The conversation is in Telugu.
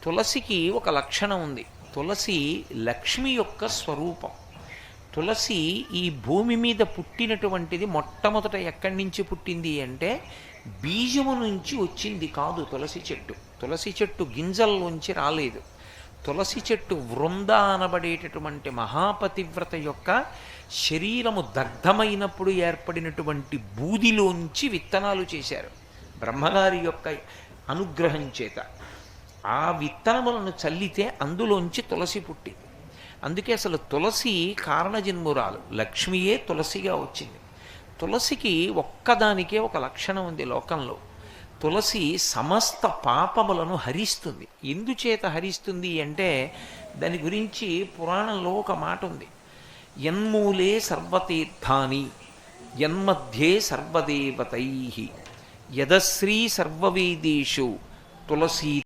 తులసికి ఒక లక్షణం ఉంది. తులసి లక్ష్మి యొక్క స్వరూపం. తులసి ఈ భూమి మీద పుట్టినటువంటిది మొట్టమొదట ఎక్కడి నుంచి పుట్టింది అంటే బీజము నుంచి వచ్చింది కాదు తులసి చెట్టు. తులసి చెట్టు గింజల్లోంచి రాలేదు. తులసి చెట్టు వృంద అనబడేటటువంటి మహాపతివ్రత యొక్క శరీరము దగ్ధమైనప్పుడు ఏర్పడినటువంటి బూదిలోంచి విత్తనాలు చేశారు బ్రహ్మగారి యొక్క అనుగ్రహం చేత. ఆ విత్తనములను చల్లితే అందులోంచి తులసి పుట్టింది. అందుకే అసలు తులసి కారణజన్మురాలు, లక్ష్మియే తులసిగా వచ్చింది. తులసికి ఒక్కదానికే ఒక లక్షణం ఉంది లోకంలో. తులసి సమస్త పాపములను హరిస్తుంది. ఎందుచేత హరిస్తుంది అంటే దాని గురించి పురాణంలో ఒక మాట ఉంది. యన్మూలే సర్వతీర్థాని యన్మధ్యే సర్వదేవతై యదశ్రీ సర్వవేదేషు తులసీ